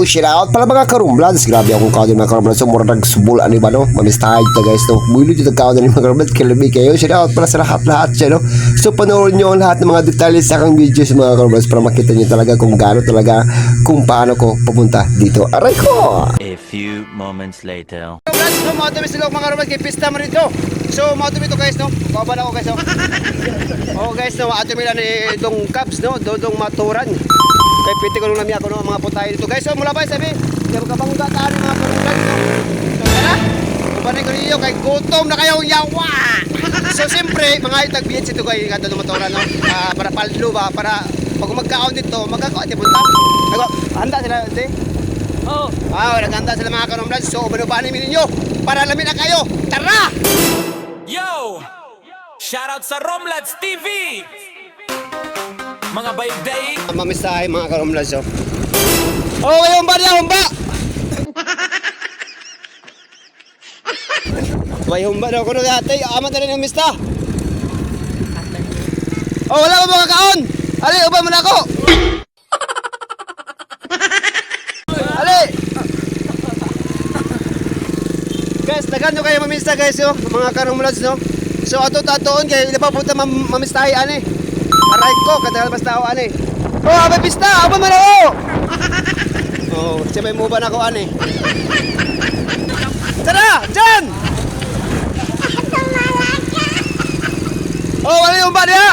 shout out pala mga karumblans. Grabe akong kaon mga karumblans. So mura nagsubol ano ba no? Mamistahay ta guys no. Builo dito kaon ni mga karumblans. Kilabi kayo. Shout out pala sa lahat siya no. So panoorin niyo ang lahat ng mga detalye sa akong videos mga karumblans para makita niyo talaga kung gaano talaga kung paano ko papunta dito. Aray ko! A few moments later. Guys, no, mautumi sila mga karumblans kay pista mo rito. So mautumi to guys no. Kaban ako guys no. Oh guys no, mautumi lang ni Dong Caps no. Dodong Maturan. Kay piti ko nung nami ako no mga putay dito guys. So mula pa sabi, kaya magkabangga taan mga karumblans no. So tara, kubanay ko ninyo kay gutom na kayong yawa. So siyempre, mga itag-beats ito kay Dodong Maturan no. Para paldo ba, para pag magkaon dito, magkakaon di punta. Ako, handa sila di? Oo. Naghanda sila mga karumblans. So umanubahan namin ninyo para alamin na kayo. Tara! Yo! Shoutout sa Romlads TV! Mga bayday! Mamisahe mga karumblans oh. Oh, may humba niya, humba! May humba na ako na dati. Amat na rin yung mista. Oh, wala ko mga kaon! Ali, uba mo na ako! Ali! Guys, tagan nyo kayo mamista guys yo, mga karumblans no. So ato-tatoon kayo, ila pa punta mamistahe ani. Aray ko, katagal basta ako ani. Oh, abay pista, aba man ako! Oh, siya may muba na ako ani. Tara, dyan! Oh, wala yung ba niya?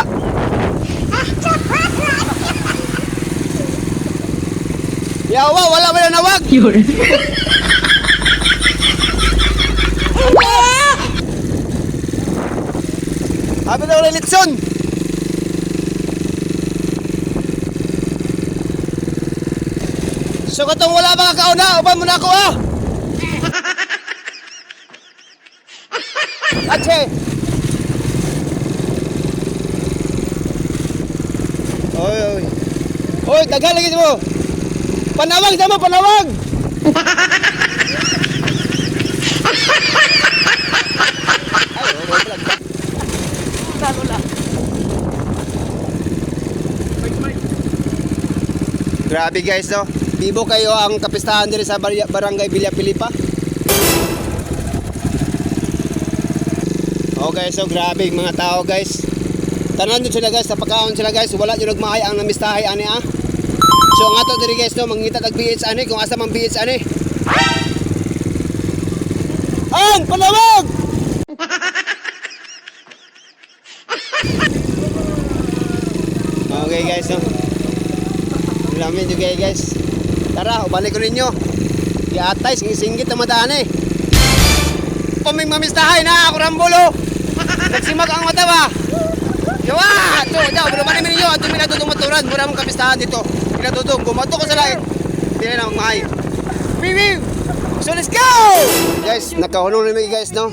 Yawa, wala ba na nawag? Habi na ulit litson. So katong wala mga kauna, uban mo na ako ah. Ache. Oy. Oy, daghan lagi mo. Panawag sama panawag. Grabe guys no. Bibo kayo ang kapistahan diri sa barangay Villa Pilipa. Oh guys, so grabe mga tao guys. Tanan dito sila guys, napakaon sila guys. Wala yung nagmahay ang namistahay ani ah. So ang ato diri guys no, mangita tag BH ani kung asa mang BH ani. Ang panawag! Okay guys no. Lamin juga guys. Tara, ubalik ko ninyo. Iatay, singgit na madaan eh. Paming mamistahay na ako rambulo. Nagsimag ang mata ba? Yawa! So, ubalik ninyo. At minatutong maturan. Mura mong kapistahan dito. Minatutong. Bumato ko sa langit. Hindi na mahay. Wiw! So, let's go! Guys, nakahulong namin guys, no?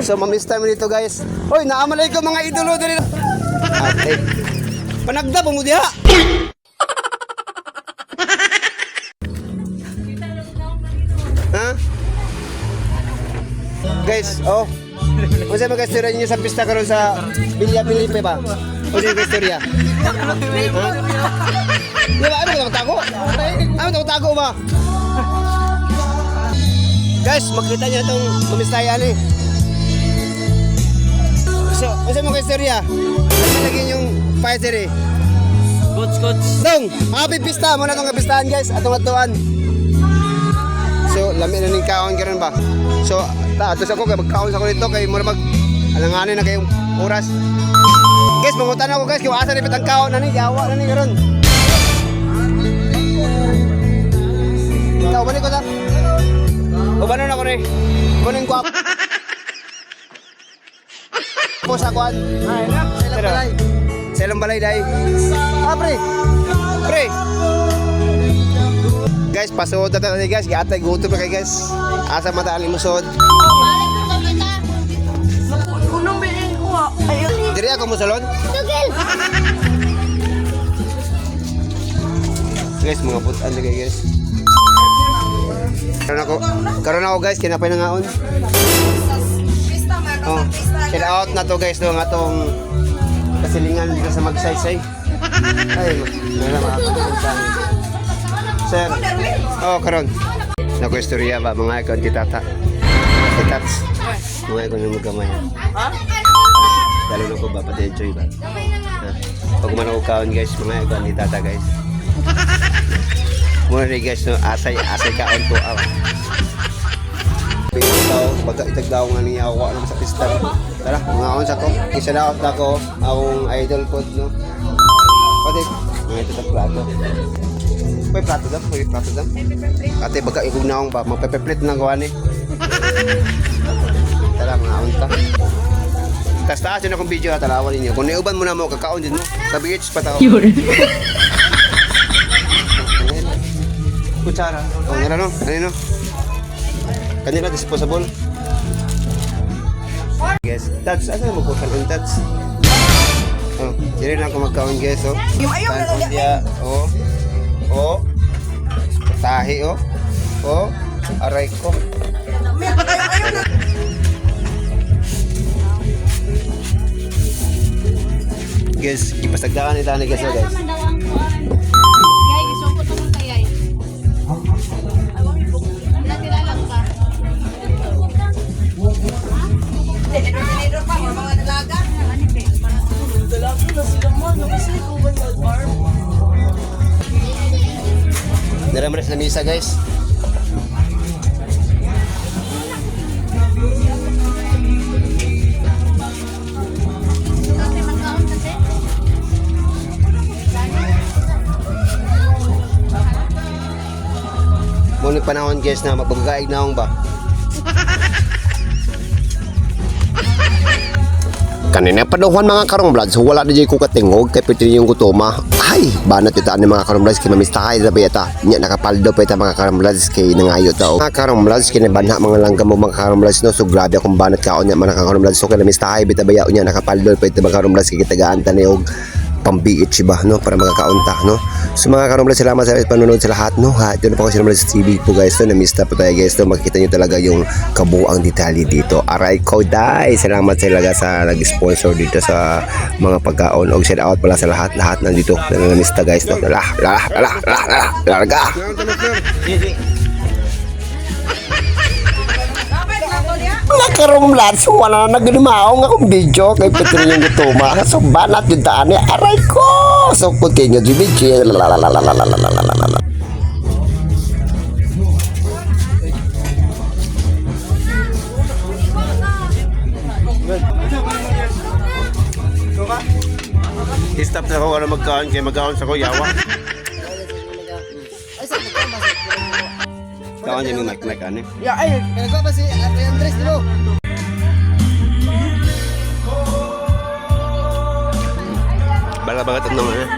So, mamistay mo dito guys. Hoy, naamalay ko mga idolo dito. Okay. Panagda po mo diha. Ha? Guys, oh. Kung saan mag-istorya niyo sa pista karon sa Villa Pilipe ba? O saan mag-istorya? Ha? Di ba? Ano ka tago? Ano ka tago ba? Guys, makita niyo itong mamistayan eh. So, kung saan mag-istorya? Ano lagi yung fighter eh? Coach. Dong, happy pista. Muna itong kapistahan guys. Atong atuan. So, lami na ning kaon karon ba? So, atos ako kay magkaon sa ko dito kay mura mag alanganin na kayong oras. Guys, mangutan ako guys, kay asa ni pitang kaon na ni, yawa na ni karon. Ikaw balik ko ta. Ubano na ko ni. Kuning ko. Po sa kwan. Ay, selang balay. Selang balay dai. Pre. Pre. Guys, pasod na tayo guys. Gatay gutom na kayo guys. Asa mata alimusod. Diri ako musalon. Guys, mga putan na kayo guys. Karon ako guys, kinapay na ngaon. Oh, chill out na to guys no, nga tong kasilingan dito sa magsaysay. Ay, wala makakapunta. Sir. Oh, karon. Naku-istorya ba mga ikon kitata? Kitats. Mga ikon yung magamay. Ha? Lalo na ko ba pati enjoy ba? Ha? Pag man ako kaon guys, mga ikon ni tata guys. Muna rin guys, no, asay kaon to aw. Baga itagdaw nga niya ako naman sa pista. Tara, mga on sa ko. Isa na out ako, akong idol po, no? Pati, mga ito sa plato. Pwede plato daw. Ate, baga ikog na akong ba, magpepeplit na gawa ni. Tara, mga on ta. Tas taas yun akong video na talawan ninyo. Kung niuban mo na mo, kakaon din mo. Sa beach pa tao. Kutsara. O, nila no? Ano no? Kanila disposable. Guys, Tats, asa mo po kanon Tats? Oh, dili lang ako magkaon guys, oh. Yung ayaw na lang. Oh. Tahi, oh. Oh, aray ko. Guys, ipasagdaan ni Tani guys, oh, guys. Yay, isukot naman kay Yay. Kilala ko ka. Dinero pa, mga dalaga. Dalaga na sila mo, kasi ko ba yung farm? Naramres na misa guys. Kasi magkaon kasi. Muna panahon guys na magbagaig na akong ba. Kanina paduhan mga karong vlogs, so wala na dyan ko katingog kay pwede yung gutoma. Ay, banat ito ni mga karong vlogs kay mamistahay sa bayata. Nya nakapaldo pa ito mga karong vlogs kay nangayo tao. Mga karong vlogs kay nabanha mga langgam mo mga karong vlogs no. So grabe akong banat kaon nya mga karong vlogs. So kay namistahay bita baya nya nakapaldo pa ito mga karong vlogs kay kitagaan ta og pambiit ba no para makakaunta no. So mga karong vlogs, salamat sa panonood sa lahat no. Ha, ito na po ako sa Vlogs TV po guys no. Namista po tayo guys no. Makikita nyo talaga yung kabuang detalye dito. Aray ko dai. Salamat talaga sa nag-sponsor dito sa mga pagkaon. Og shout out pala sa lahat nandito na namista guys no. Larga. Mga karong vlogs, wala na nagalimaw nga akong video kay Petro yung gutuma. So banat yung daan niya. Aray ko. So continue the video. I-stop na ako wala magkaon kaya magkaon sa kuyawa. Kaon din yung mic ano. Ya, ay, pinagawa pa si Andres dito. Bala banget nung ano.